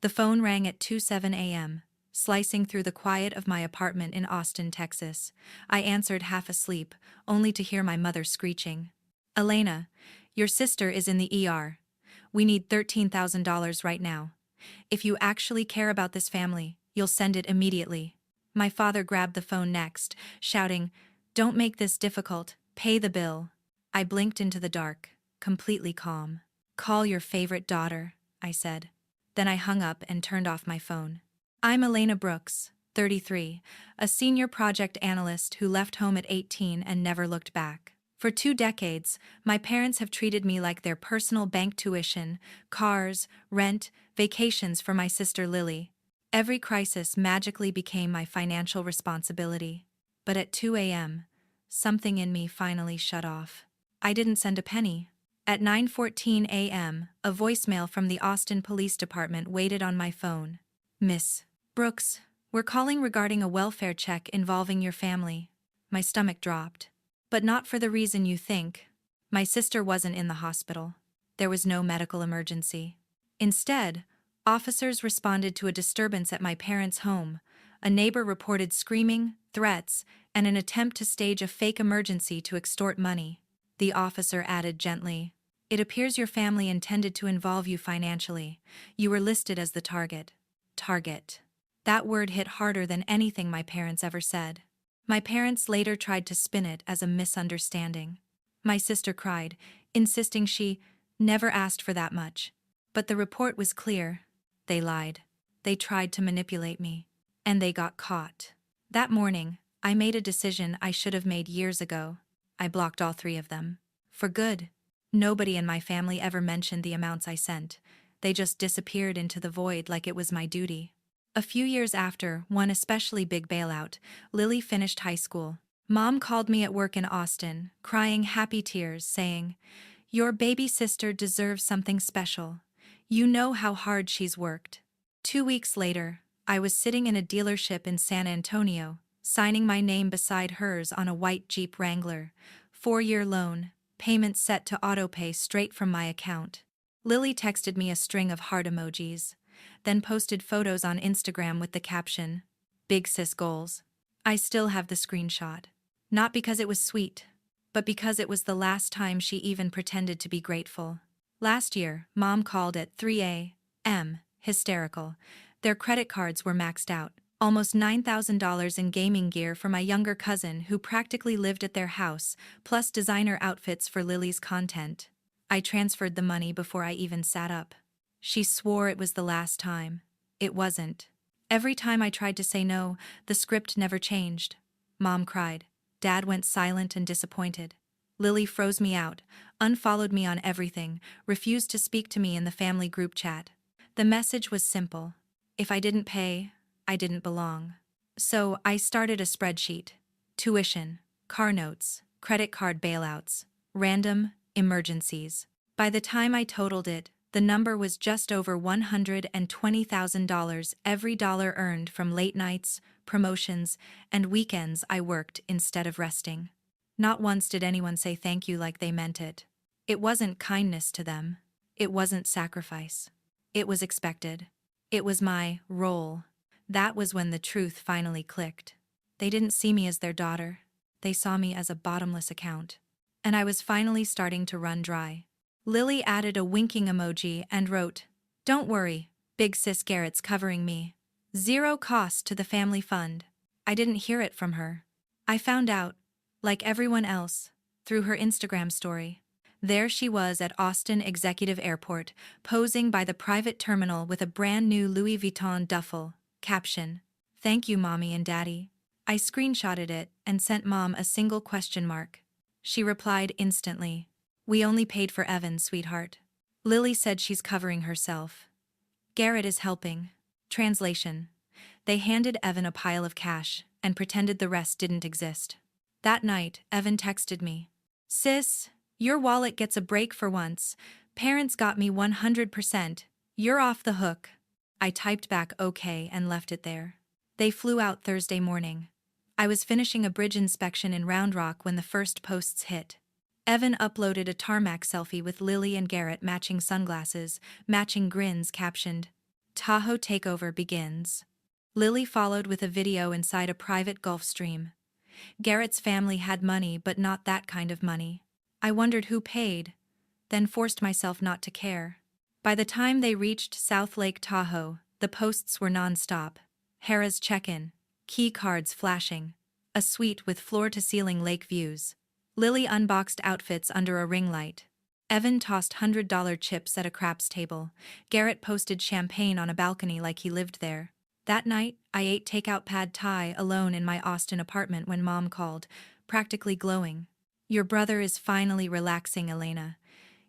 The phone rang at 2:07 a.m., slicing through the quiet of my apartment in Austin, Texas. I answered half asleep, only to hear my mother screeching. "Elena, your sister is in the ER. We need $13,000 right now. If you actually care about this family, you'll send it immediately." My father grabbed the phone next, shouting, "Don't make this difficult, pay the bill." I blinked into the dark, completely calm. "Call your favorite daughter," I said. Then I hung up and turned off my phone. I'm Elena Brooks, 33, a senior project analyst who left home at 18 and never looked back. For 2 decades, my parents have treated me like their personal bank tuition, cars, rent, vacations for my sister Lily. Every crisis magically became my financial responsibility. But at 2 a.m., something in me finally shut off. I didn't send a penny. At 9:14 a.m., a voicemail from the Austin Police Department waited on my phone. "Miss Brooks, we're calling regarding a welfare check involving your family." My stomach dropped. But not for the reason you think. My sister wasn't in the hospital. There was no medical emergency. Instead, officers responded to a disturbance at my parents' home. A neighbor reported screaming, threats, and an attempt to stage a fake emergency to extort money. The officer added gently, "It appears your family intended to involve you financially. You were listed as the target." Target. That word hit harder than anything my parents ever said. My parents later tried to spin it as a misunderstanding. My sister cried, insisting she never asked for that much. But the report was clear. They lied. They tried to manipulate me. And they got caught. That morning, I made a decision I should have made years ago. I blocked all 3 of them. For good. Nobody in my family ever mentioned the amounts I sent. They just disappeared into the void like it was my duty. A few years after one especially big bailout, Lily finished high school. Mom called me at work in Austin, crying happy tears, saying, "Your baby sister deserves something special. You know how hard she's worked." 2 weeks later, I was sitting in a dealership in San Antonio, signing my name beside hers on a white Jeep Wrangler. 4-year loan, payment set to autopay straight from my account. Lily texted me a string of heart emojis, then posted photos on Instagram with the caption, "Big sis goals." I still have the screenshot. Not because it was sweet, but because it was the last time she even pretended to be grateful. Last year, Mom called at 3 a.m., hysterical. Their credit cards were maxed out. Almost $9,000 in gaming gear for my younger cousin who practically lived at their house, plus designer outfits for Lily's content. I transferred the money before I even sat up. She swore it was the last time. It wasn't. Every time I tried to say no, the script never changed. Mom cried. Dad went silent and disappointed. Lily froze me out, unfollowed me on everything, refused to speak to me in the family group chat. The message was simple. If I didn't pay, I didn't belong. So I started a spreadsheet. Tuition, car notes, credit card bailouts, random emergencies. By the time I totaled it, the number was just over $120,000. Every dollar earned from late nights, promotions, and weekends I worked instead of resting. Not once did anyone say thank you like they meant it. It wasn't kindness to them. It wasn't sacrifice. It was expected. It was my role. That was when the truth finally clicked. They didn't see me as their daughter. They saw me as a bottomless account. And I was finally starting to run dry. Lily added a winking emoji and wrote, "Don't worry, Big Sis Garrett's covering me. 0 cost to the family fund." I didn't hear it from her. I found out, like everyone else, through her Instagram story. There she was at Austin Executive Airport, posing by the private terminal with a brand new Louis Vuitton duffel. Caption, "Thank you, Mommy and Daddy." I screenshotted it and sent Mom a single question mark. She replied instantly, "We only paid for Evan, sweetheart." Lily said she's covering herself. Garrett is helping. Translation. They handed Evan a pile of cash and pretended the rest didn't exist. That night, Evan texted me, "Sis, your wallet gets a break for once. Parents got me 100%. You're off the hook." I typed back okay and left it there. They flew out Thursday morning. I was finishing a bridge inspection in Round Rock when the first posts hit. Evan uploaded a tarmac selfie with Lily and Garrett matching sunglasses, matching grins, captioned, Tahoe takeover begins. Lily followed with a video inside a private Gulf stream. Garrett's family had money, but not that kind of money. I wondered who paid, then forced myself not to care. By the time they reached South Lake Tahoe, the posts were non-stop. Harrah's check-in, key cards flashing, a suite with floor-to-ceiling lake views. Lily unboxed outfits under a ring light. Evan tossed $100 chips at a craps table. Garrett posted champagne on a balcony like he lived there. That night, I ate takeout pad thai alone in my Austin apartment when Mom called, practically glowing. "Your brother is finally relaxing, Elena.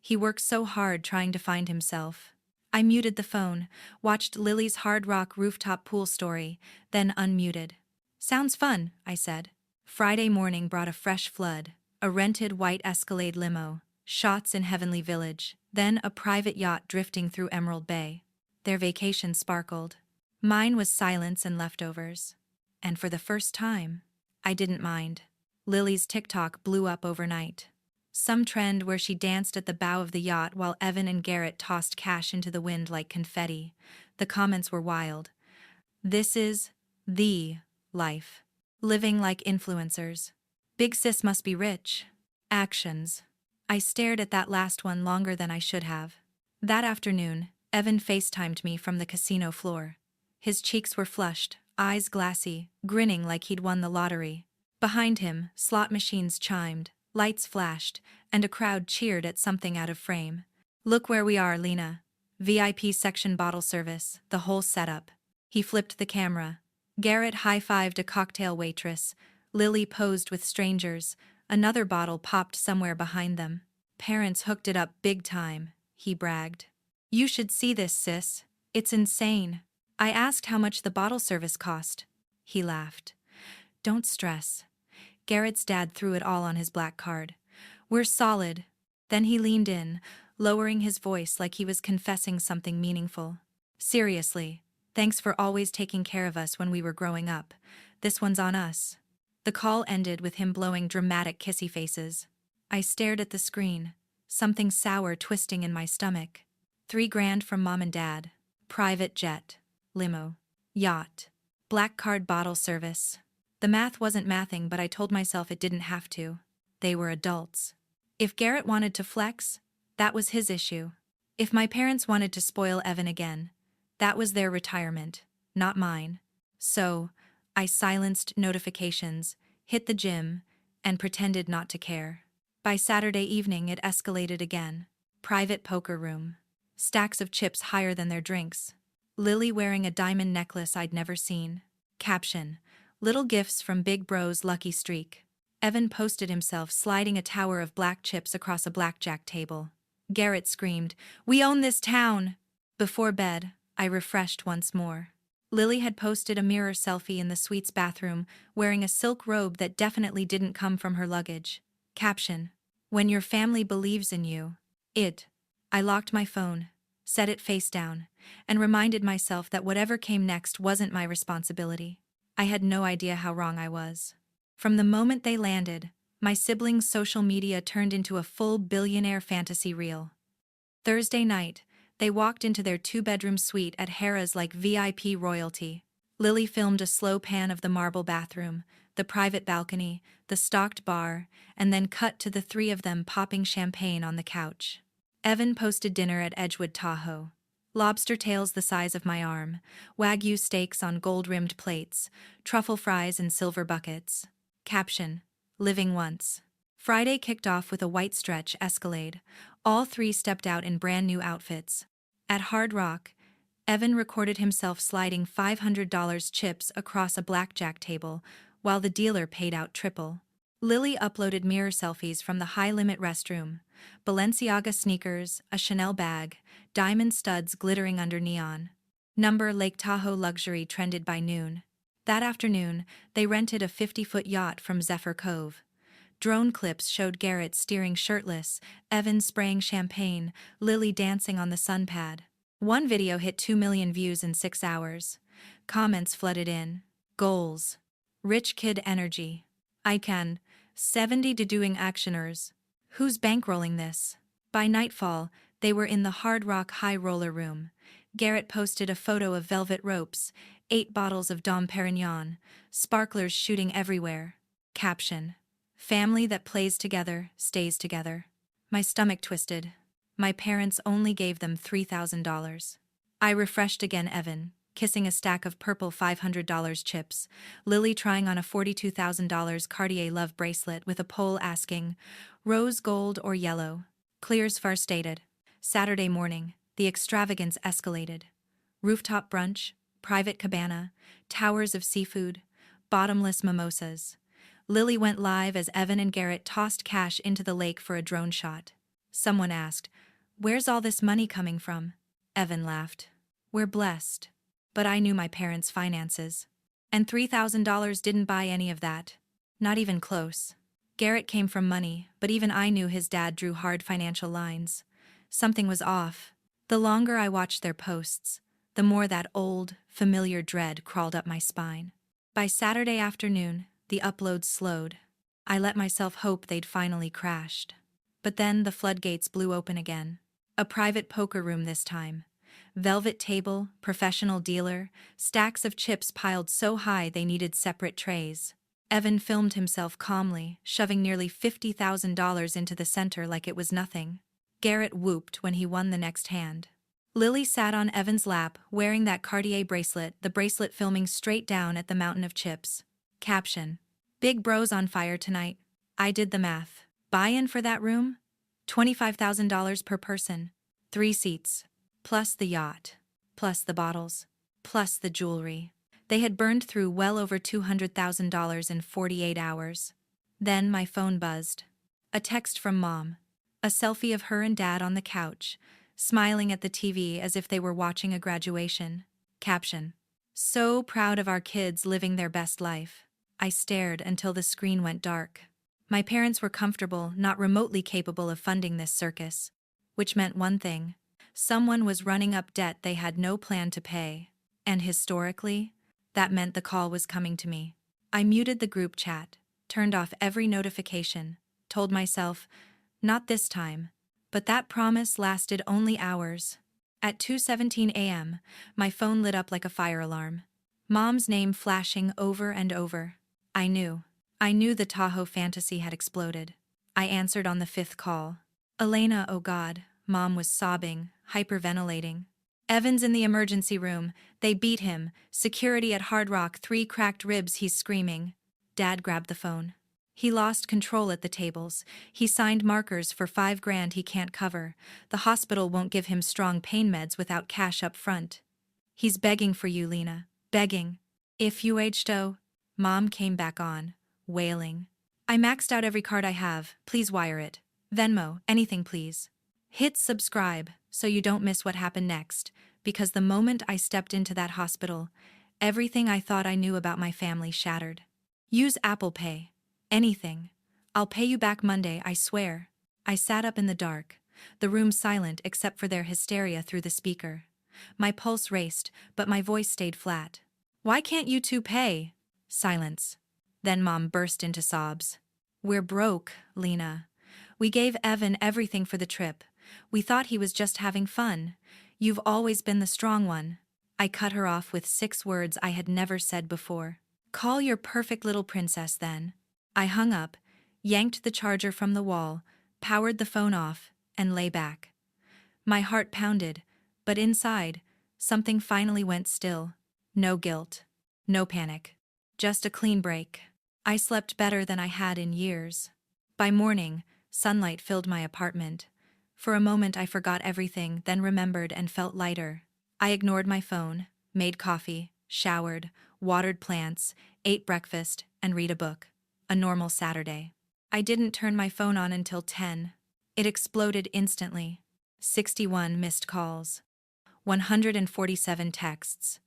He works so hard trying to find himself." I muted the phone, watched Lily's Hard Rock rooftop pool story, then unmuted. "Sounds fun," I said. Friday morning brought a fresh flood, a rented white Escalade limo, shots in Heavenly Village, then a private yacht drifting through Emerald Bay. Their vacation sparkled. Mine was silence and leftovers. And for the first time, I didn't mind. Lily's TikTok blew up overnight. Some trend where she danced at the bow of the yacht while Evan and Garrett tossed cash into the wind like confetti. The comments were wild. "This is the life. Living like influencers. Big sis must be rich." Actions. I stared at that last one longer than I should have. That afternoon, Evan FaceTimed me from the casino floor. His cheeks were flushed, eyes glassy, grinning like he'd won the lottery. Behind him, slot machines chimed, lights flashed, and a crowd cheered at something out of frame. "Look where we are, Lena. VIP section bottle service, the whole setup." He flipped the camera. Garrett high-fived a cocktail waitress. Lily posed with strangers. Another bottle popped somewhere behind them. "Parents hooked it up big time," he bragged. "You should see this, sis. It's insane." I asked how much the bottle service cost. He laughed. "Don't stress. Garrett's dad threw it all on his black card. We're solid." Then he leaned in, lowering his voice like he was confessing something meaningful. "Seriously, thanks for always taking care of us when we were growing up. This one's on us." The call ended with him blowing dramatic kissy faces. I stared at the screen, something sour twisting in my stomach. $3,000 from Mom and Dad. Private jet. Limo. Yacht. Black card bottle service. The math wasn't mathing, but I told myself it didn't have to. They were adults. If Garrett wanted to flex, that was his issue. If my parents wanted to spoil Evan again, that was their retirement, not mine. So, I silenced notifications, hit the gym, and pretended not to care. By Saturday evening it escalated again. Private poker room. Stacks of chips higher than their drinks. Lily wearing a diamond necklace I'd never seen. Caption: "Little gifts from Big Bro's lucky streak." Evan posted himself sliding a tower of black chips across a blackjack table. Garrett screamed, "We own this town!" Before bed, I refreshed once more. Lily had posted a mirror selfie in the suite's bathroom, wearing a silk robe that definitely didn't come from her luggage. Caption: "When your family believes in you, it." I locked my phone, set it face down, and reminded myself that whatever came next wasn't my responsibility. I had no idea how wrong I was. From the moment they landed, my siblings' social media turned into a full billionaire fantasy reel. Thursday night, they walked into their two-bedroom suite at Harrah's like VIP royalty. Lily filmed a slow pan of the marble bathroom, the private balcony, the stocked bar, and then cut to the three of them popping champagne on the couch. Evan posted dinner at Edgewood Tahoe. Lobster tails the size of my arm, Wagyu steaks on gold-rimmed plates, truffle fries in silver buckets. Caption: "Living once." Friday kicked off with a white stretch Escalade. All three stepped out in brand new outfits. At Hard Rock, Evan recorded himself sliding $500 chips across a blackjack table, while the dealer paid out triple. Lily uploaded mirror selfies from the high-limit restroom. Balenciaga sneakers, a Chanel bag, diamond studs glittering under neon. Number Lake Tahoe luxury trended by noon. That afternoon, they rented a 50-foot yacht from Zephyr Cove. Drone clips showed Garrett steering shirtless, Evan spraying champagne, Lily dancing on the sun pad. One video hit 2 million views in 6 hours. Comments flooded in. Goals. Rich kid energy. Icon. 70 to doing actioners. Who's bankrolling this? By nightfall, they were in the Hard Rock high roller room. Garrett posted a photo of velvet ropes, 8 bottles of Dom Perignon, sparklers shooting everywhere. Caption: family that plays together, stays together. My stomach twisted. My parents only gave them $3,000. I refreshed again Evan, kissing a stack of purple $500 chips, Lily trying on a $42,000 Cartier love bracelet with a poll asking, rose gold or yellow? Clear's far stated. Saturday morning, the extravagance escalated. Rooftop brunch, private cabana, towers of seafood, bottomless mimosas. Lily went live as Evan and Garrett tossed cash into the lake for a drone shot. Someone asked, "Where's all this money coming from?" Evan laughed. "We're blessed." But I knew my parents' finances. And $3,000 didn't buy any of that. Not even close. Garrett came from money, but even I knew his dad drew hard financial lines. Something was off. The longer I watched their posts, the more that old, familiar dread crawled up my spine. By Saturday afternoon, the uploads slowed. I let myself hope they'd finally crashed. But then the floodgates blew open again. A private poker room this time. Velvet table, professional dealer, stacks of chips piled so high they needed separate trays. Evan filmed himself calmly, shoving nearly $50,000 into the center like it was nothing. Garrett whooped when he won the next hand. Lily sat on Evan's lap, wearing that Cartier bracelet, the bracelet filming straight down at the mountain of chips. Caption: big bros on fire tonight. I did the math. Buy-in for that room? $25,000 per person. 3 seats. Plus the yacht. Plus the bottles. Plus the jewelry. They had burned through well over $200,000 in 48 hours. Then my phone buzzed. A text from Mom. A selfie of her and Dad on the couch, smiling at the TV as if they were watching a graduation. Caption: so proud of our kids living their best life. I stared until the screen went dark. My parents were comfortable, not remotely capable of funding this circus. Which meant one thing. Someone was running up debt they had no plan to pay. And historically, that meant the call was coming to me. I muted the group chat, turned off every notification, told myself, not this time. But that promise lasted only hours. At 2:17 a.m., my phone lit up like a fire alarm. Mom's name flashing over and over. I knew the Tahoe fantasy had exploded. I answered on the 5th call. Elena, oh God, Mom was sobbing, hyperventilating. Evan's in the emergency room. They beat him. Security at Hard Rock, 3 cracked ribs, he's screaming. Dad grabbed the phone. He lost control at the tables. He signed markers for $5,000 he can't cover. The hospital won't give him strong pain meds without cash up front. He's begging for you, Lena. Begging. If you HDO. Mom came back on, wailing. I maxed out every card I have. Please wire it. Venmo, anything please. Hit subscribe so you don't miss what happened next, because the moment I stepped into that hospital, everything I thought I knew about my family shattered. Use Apple Pay. Anything. I'll pay you back Monday, I swear. I sat up in the dark, the room silent except for their hysteria through the speaker. My pulse raced, but my voice stayed flat. Why can't you two pay? Silence. Then Mom burst into sobs. We're broke, Lena. We gave Evan everything for the trip. We thought he was just having fun. You've always been the strong one. I cut her off with 6 words I had never said before. Call your perfect little princess then. I hung up, yanked the charger from the wall, powered the phone off, and lay back. My heart pounded, but inside, something finally went still. No guilt. No panic. Just a clean break. I slept better than I had in years. By morning, sunlight filled my apartment. For a moment I forgot everything, then remembered and felt lighter. I ignored my phone, made coffee, showered, watered plants, ate breakfast, and read a book. A normal Saturday. I didn't turn my phone on until 10. It exploded instantly. 61 missed calls. 147 texts.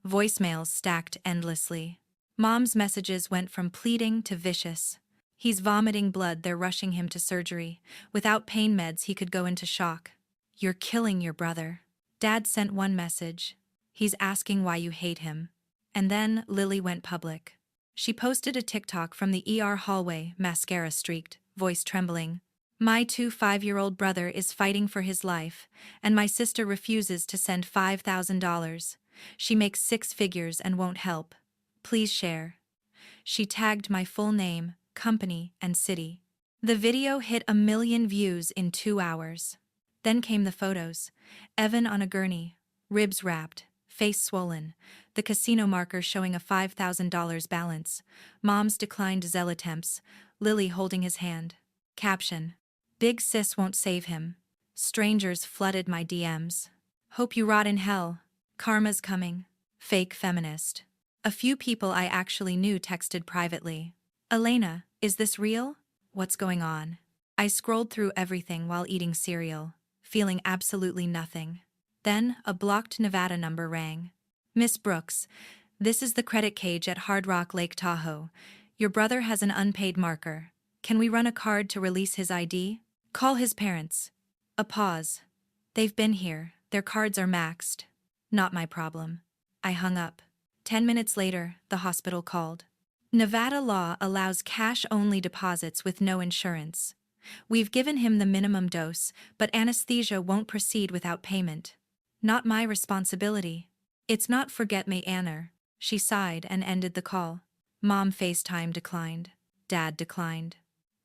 Voicemails stacked endlessly. Mom's messages went from pleading to vicious. He's vomiting blood, they're rushing him to surgery. Without pain meds, he could go into shock. You're killing your brother. Dad sent one message. He's asking why you hate him. And then Lily went public. She posted a TikTok from the ER hallway, mascara streaked, voice trembling. My 5-year-old brother is fighting for his life, and my sister refuses to send $5,000. She makes six figures and won't help. Please share. She tagged my full name, company, and city. The video hit 1 million views in 2 hours. Then came the photos. Evan on a gurney, ribs wrapped, face swollen, the casino marker showing a $5,000 balance, Mom's declined Zelle attempts, Lily holding his hand. Caption: Big sis won't save him. Strangers flooded my DMs. Hope you rot in hell. Karma's coming. Fake feminist. A few people I actually knew texted privately. Elena, is this real? What's going on? I scrolled through everything while eating cereal, feeling absolutely nothing. Then, a blocked Nevada number rang. Miss Brooks, this is the credit cage at Hard Rock Lake Tahoe. Your brother has an unpaid marker. Can we run a card to release his ID? Call his parents. A pause. They've been here. Their cards are maxed. Not my problem. I hung up. 10 minutes later, the hospital called. Nevada law allows cash-only deposits with no insurance. We've given him the minimum dose, but anesthesia won't proceed without payment. Not my responsibility. It's not forget me, Anna. She sighed and ended the call. Mom FaceTime declined. Dad declined.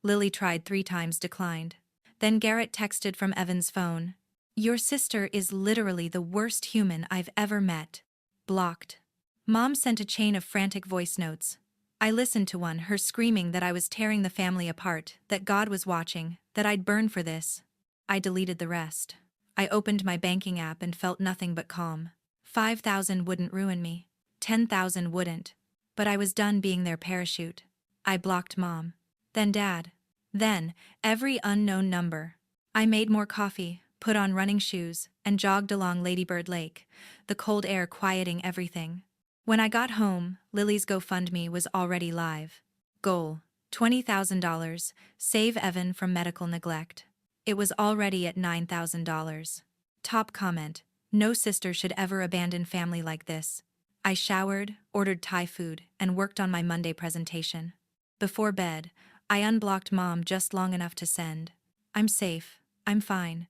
Lily tried 3 times, declined. Then Garrett texted from Evan's phone. Your sister is literally the worst human I've ever met. Blocked. Mom sent a chain of frantic voice notes. I listened to one, her screaming that I was tearing the family apart, that God was watching, that I'd burn for this. I deleted the rest. I opened my banking app and felt nothing but calm. 5,000 wouldn't ruin me. 10,000 wouldn't. But I was done being their parachute. I blocked Mom. Then Dad. Then, every unknown number. I made more coffee, put on running shoes, and jogged along Ladybird Lake, the cold air quieting everything. When I got home, Lily's GoFundMe was already live. Goal: $20,000, save Evan from medical neglect. It was already at $9,000. Top comment: no sister should ever abandon family like this. I showered, ordered Thai food, and worked on my Monday presentation. Before bed, I unblocked Mom just long enough to send. I'm safe. I'm fine.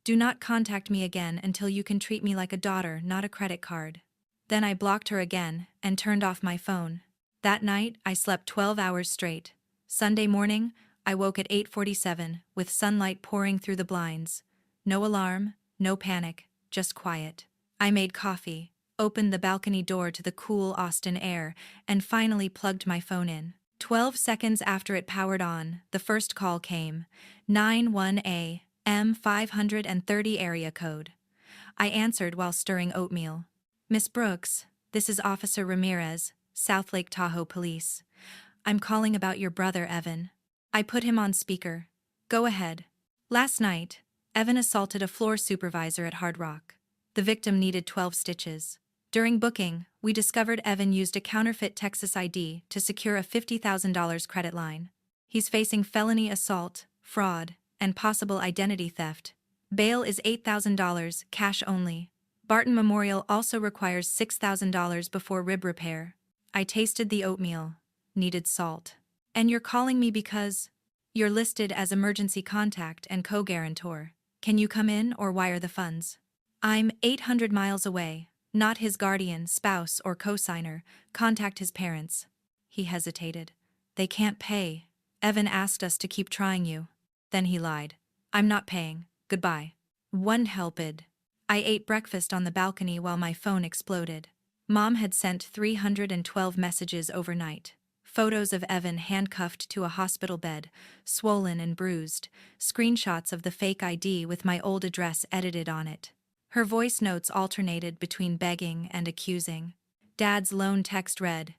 Do not contact me again until you can treat me like a daughter, not a credit card. Then I blocked her again and turned off my phone. That night, I slept 12 hours straight. Sunday morning, I woke at 8:47 with sunlight pouring through the blinds. No alarm, no panic, just quiet. I made coffee, opened the balcony door to the cool Austin air, and finally plugged my phone in. 12 seconds after it powered on, the first call came. 91A, M530 area code. I answered while stirring oatmeal. Miss Brooks, this is Officer Ramirez, South Lake Tahoe Police. I'm calling about your brother, Evan. I put him on speaker. Go ahead. Last night, Evan assaulted a floor supervisor at Hard Rock. The victim needed 12 stitches. During booking, we discovered Evan used a counterfeit Texas ID to secure a $50,000 credit line. He's facing felony assault, fraud, and possible identity theft. Bail is $8,000, cash only. Barton Memorial also requires $6,000 before rib repair. I tasted the oatmeal. Needed salt. And you're calling me because you're listed as emergency contact and co-guarantor. Can you come in or wire the funds? I'm 800 miles away. Not his guardian, spouse, or co-signer. Contact his parents. He hesitated. They can't pay. Evan asked us to keep trying you. Then he lied. I'm not paying. Goodbye. One helped. I ate breakfast on the balcony while my phone exploded. Mom had sent 312 messages overnight. Photos of Evan handcuffed to a hospital bed, swollen and bruised, screenshots of the fake ID with my old address edited on it. Her voice notes alternated between begging and accusing. Dad's lone text read,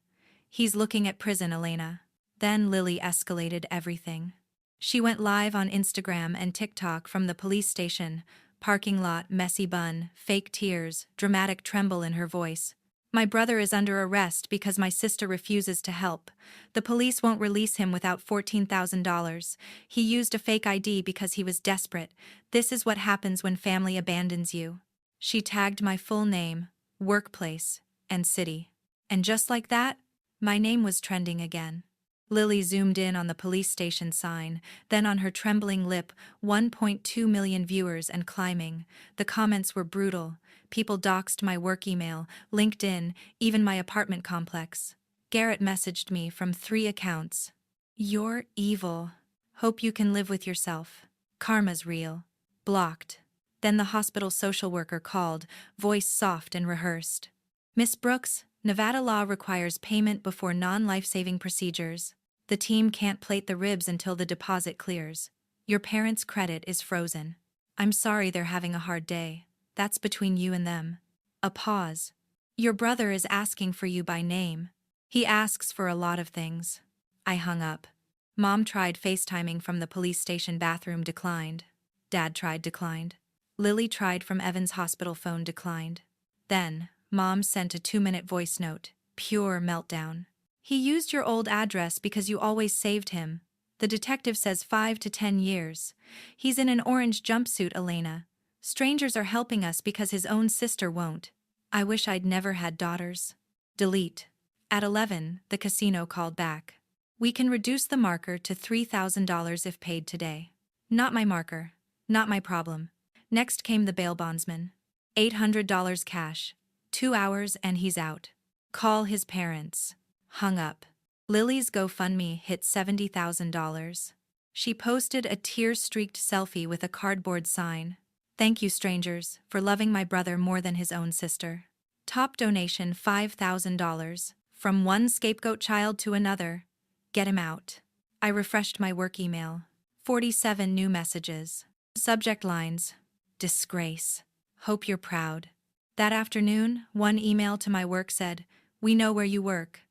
"He's looking at prison, Elena." Then Lily escalated everything. She went live on Instagram and TikTok from the police station, parking lot, messy bun, fake tears, dramatic tremble in her voice. My brother is under arrest because my sister refuses to help. The police won't release him without $14,000. He used a fake ID because he was desperate. This is what happens when family abandons you. She tagged my full name, workplace, and city. And just like that, my name was trending again. Lily zoomed in on the police station sign, then on her trembling lip, 1.2 million viewers and climbing. The comments were brutal. People doxed my work email, LinkedIn, even my apartment complex. Garrett messaged me from 3 accounts. "You're evil. Hope you can live with yourself. Karma's real." Blocked. Then the hospital social worker called, voice soft and rehearsed. "Miss Brooks, Nevada law requires payment before non-life-saving procedures. The team can't plate the ribs until the deposit clears. Your parents' credit is frozen. I'm sorry they're having a hard day. That's between you and them." A pause. "Your brother is asking for you by name. He asks for a lot of things." I hung up. Mom tried FaceTiming from the police station bathroom, declined. Dad tried, declined. Lily tried from Evan's hospital phone, declined. Then, Mom sent a 2-minute voice note. Pure meltdown. "He used your old address because you always saved him. The detective says 5 to 10 years. He's in an orange jumpsuit, Elena. Strangers are helping us because his own sister won't. I wish I'd never had daughters." Delete. At 11, the casino called back. "We can reduce the marker to $3,000 if paid today." Not my marker. Not my problem. Next came the bail bondsman. $800 cash. 2 hours and he's out. Call his parents. Hung up. Lily's GoFundMe hit $70,000. She posted a tear-streaked selfie with a cardboard sign. "Thank you, strangers, for loving my brother more than his own sister." Top donation $5,000. From one scapegoat child to another. Get him out. I refreshed my work email. 47 new messages. Subject lines. Disgrace. Hope you're proud. That afternoon, one email to my work said, "We know where you work."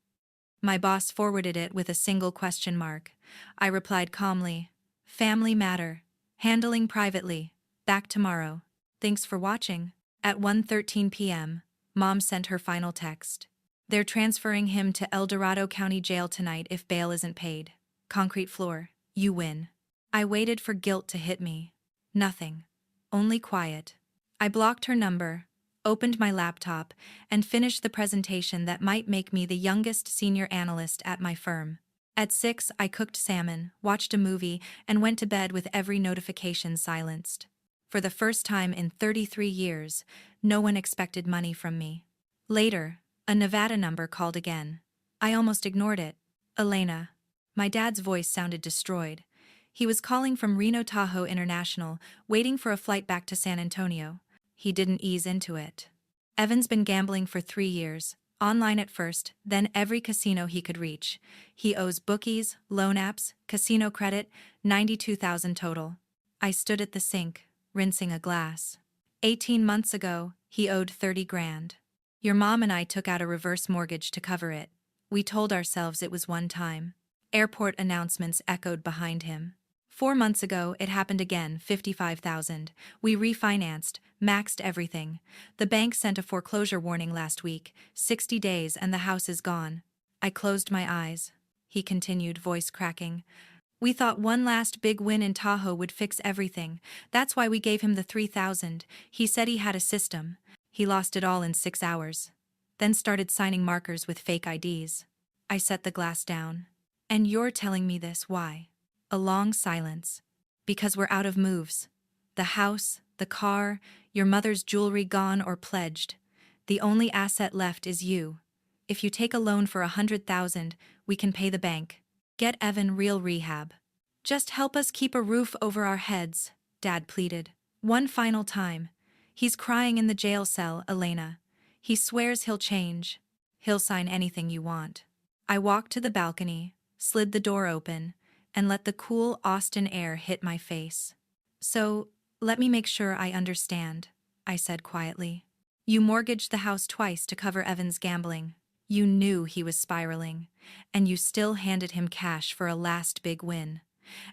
My boss forwarded it with a single question mark. I replied calmly, "Family matter. Handling privately. Back tomorrow. Thanks for watching." At 1:13 p.m., Mom sent her final text. "They're transferring him to El Dorado County Jail tonight if bail isn't paid. Concrete floor. You win." I waited for guilt to hit me. Nothing. Only quiet. I blocked her number, opened my laptop, and finished the presentation that might make me the youngest senior analyst at my firm. At 6, I cooked salmon, watched a movie, and went to bed with every notification silenced. For the first time in 33 years, no one expected money from me. Later, a Nevada number called again. I almost ignored it. "Elena." My dad's voice sounded destroyed. He was calling from Reno Tahoe International, waiting for a flight back to San Antonio. He didn't ease into it. "Evan's been gambling for 3 years, online at first, then every casino he could reach. He owes bookies, loan apps, casino credit, 92,000 total." I stood at the sink, rinsing a glass. 18 months ago, he owed 30 grand. Your mom and I took out a reverse mortgage to cover it. We told ourselves it was one time. Airport announcements echoed behind him. 4 months ago, it happened again, 55,000. We refinanced, maxed everything. The bank sent a foreclosure warning last week, 60 days and the house is gone. I closed my eyes. He continued, voice cracking. "We thought one last big win in Tahoe would fix everything. That's why we gave him the 3,000. He said he had a system. He lost it all in 6 hours. Then started signing markers with fake IDs. I set the glass down. And you're telling me this, why?" A long silence. "Because we're out of moves. The house, the car, your mother's jewelry gone or pledged. The only asset left is you. If you take a loan for 100,000, we can pay the bank. Get Evan real rehab. Just help us keep a roof over our heads," Dad pleaded. "One final time. He's crying in the jail cell, Elena. He swears he'll change. He'll sign anything you want." I walked to the balcony, slid the door open, and let the cool Austin air hit my face. "So, let me make sure I understand," I said quietly. "You mortgaged the house twice to cover Evan's gambling. You knew he was spiraling, and you still handed him cash for a last big win.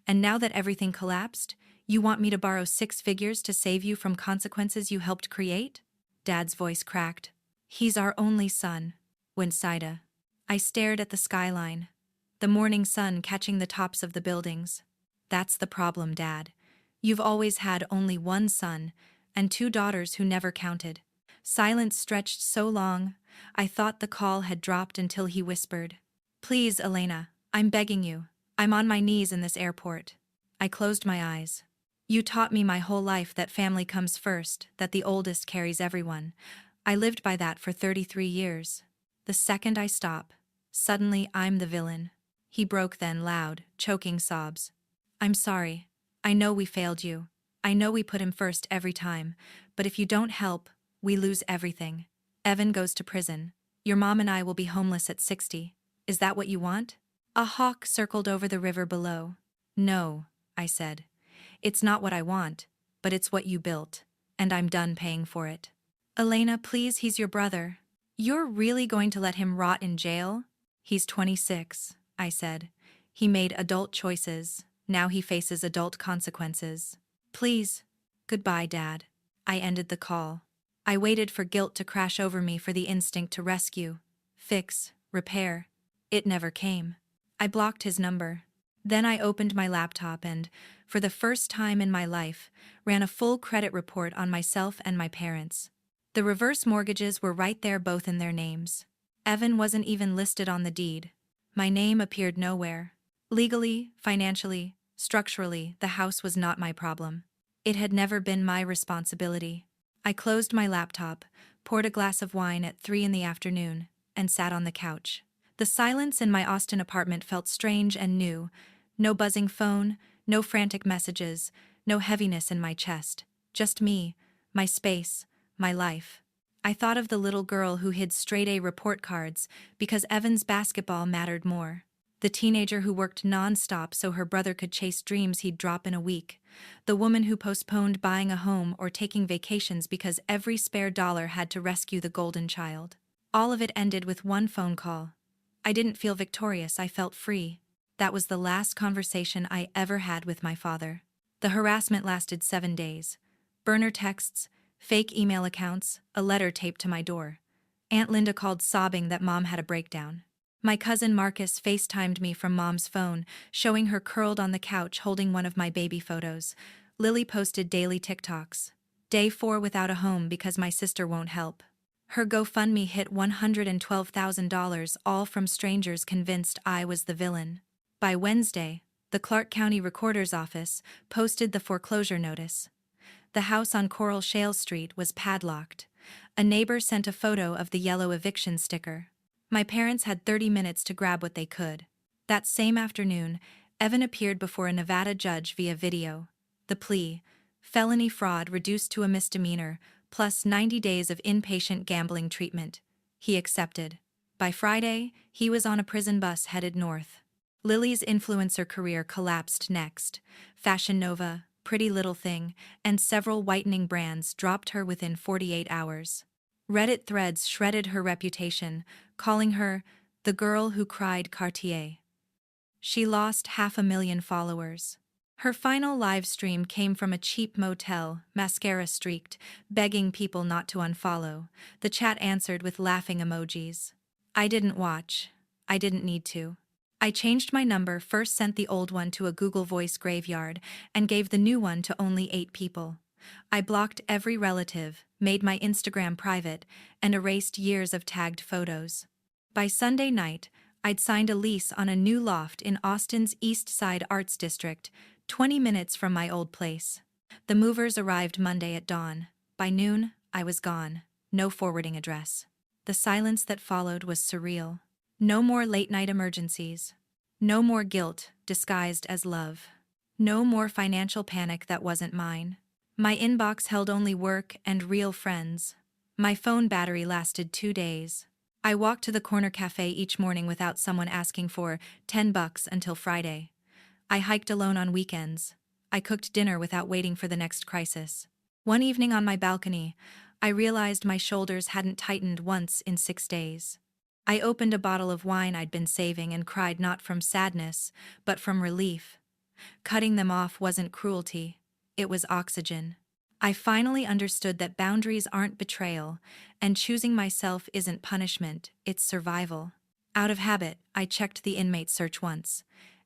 And now that everything collapsed, you want me to borrow 6 figures to save you from consequences you helped create?" Dad's voice cracked. "He's our only son," winced Ida. I stared at the skyline. The morning sun catching the tops of the buildings. "That's the problem, Dad. You've always had only one son, and 2 daughters who never counted." Silence stretched so long, I thought the call had dropped until he whispered, "Please, Elena, I'm begging you. I'm on my knees in this airport. I closed my eyes. You taught me my whole life that family comes first, that the oldest carries everyone. I lived by that for 33 years. The second I stop, suddenly I'm the villain. He broke then loud, choking sobs. I'm sorry. I know we failed you. I know we put him first every time, but if you don't help, we lose everything. Evan goes to prison. Your mom and I will be homeless at 60. Is that what you want? A hawk circled over the river below. No, I said. It's not what I want, but it's what you built, and I'm done paying for it. Elena, please, he's your brother. You're really going to let him rot in jail? He's 26, I said. He made adult choices. Now he faces adult consequences. Please. Goodbye, Dad. I ended the call. I waited for guilt to crash over me, for the instinct to rescue, fix, repair. It never came. I blocked his number. Then I opened my laptop and, for the first time in my life, ran a full credit report on myself and my parents. The reverse mortgages were right there, both in their names. Evan wasn't even listed on the deed. My name appeared nowhere. Legally, financially, structurally, the house was not my problem. It had never been my responsibility. I closed my laptop, poured a glass of wine at 3 in the afternoon, and sat on the couch. The silence in my Austin apartment felt strange and new. No buzzing phone, no frantic messages, no heaviness in my chest. Just me, my space, my life. I thought of the little girl who hid straight-A report cards because Evan's basketball mattered more. The teenager who worked non-stop so her brother could chase dreams he'd drop in a week. The woman who postponed buying a home or taking vacations because every spare dollar had to rescue the golden child. All of it ended with one phone call. I didn't feel victorious, I felt free. That was the last conversation I ever had with my father. The harassment lasted 7 days. Burner texts, fake email accounts, a letter taped to my door. Aunt Linda called sobbing that Mom had a breakdown. My cousin Marcus FaceTimed me from Mom's phone, showing her curled on the couch holding one of my baby photos. Lily posted daily TikToks. Day 4 without a home because my sister won't help. Her GoFundMe hit $112,000, all from strangers convinced I was the villain. By Wednesday, the Clark County Recorder's Office posted the foreclosure notice. The house on Coral Shale Street was padlocked. A neighbor sent a photo of the yellow eviction sticker. My parents had 30 minutes to grab what they could. That same afternoon, Evan appeared before a Nevada judge via video. The plea: felony fraud reduced to a misdemeanor, plus 90 days of inpatient gambling treatment. He accepted. By Friday, he was on a prison bus headed north. Lily's influencer career collapsed next. Fashion Nova, Pretty Little Thing, and several whitening brands dropped her within 48 hours. Reddit threads shredded her reputation, calling her the girl who cried Cartier. She lost 500,000 followers. Her final live stream came from a cheap motel, mascara streaked, begging people not to unfollow. The chat answered with laughing emojis. I didn't watch. I didn't need to. I changed my number, first sent the old one to a Google Voice graveyard, and gave the new one to only 8 people. I blocked every relative, made my Instagram private, and erased years of tagged photos. By Sunday night, I'd signed a lease on a new loft in Austin's East Side Arts District, 20 minutes from my old place. The movers arrived Monday at dawn. By noon, I was gone. No forwarding address. The silence that followed was surreal. No more late-night emergencies. No more guilt disguised as love. No more financial panic that wasn't mine. My inbox held only work and real friends. My phone battery lasted 2 days. I walked to the corner cafe each morning without someone asking for $10 until Friday. I hiked alone on weekends. I cooked dinner without waiting for the next crisis. One evening on my balcony, I realized my shoulders hadn't tightened once in 6 days. I opened a bottle of wine I'd been saving and cried, not from sadness, but from relief. Cutting them off wasn't cruelty. It was oxygen. I finally understood that boundaries aren't betrayal, and choosing myself isn't punishment, it's survival. Out of habit, I checked the inmate search once.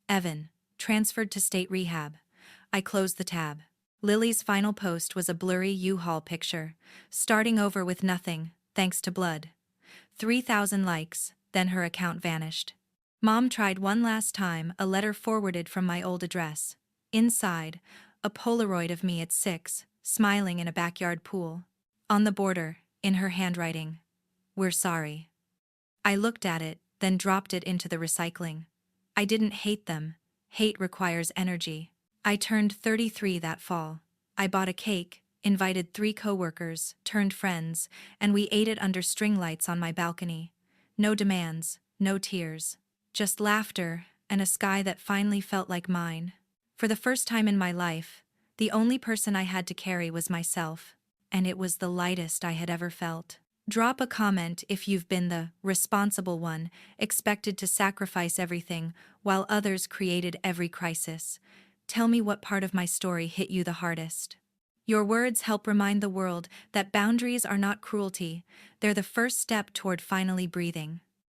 Evan, transferred to state rehab. I closed the tab. Lily's final post was a blurry U-Haul picture, starting over with nothing, thanks to blood. 3,000 likes, then her account vanished. Mom tried one last time, a letter forwarded from my old address. Inside, a Polaroid of me at 6, smiling in a backyard pool. On the border, in her handwriting, "We're sorry." I looked at it, then dropped it into the recycling. I didn't hate them. Hate requires energy. I turned 33 that fall. I bought a cake, invited 3 coworkers, turned friends, and we ate it under string lights on my balcony. No demands, no tears. Just laughter, and a sky that finally felt like mine. For the first time in my life, the only person I had to carry was myself, and it was the lightest I had ever felt. Drop a comment if you've been the responsible one, expected to sacrifice everything, while others created every crisis. Tell me what part of my story hit you the hardest. Your words help remind the world that boundaries are not cruelty, they're the first step toward finally breathing.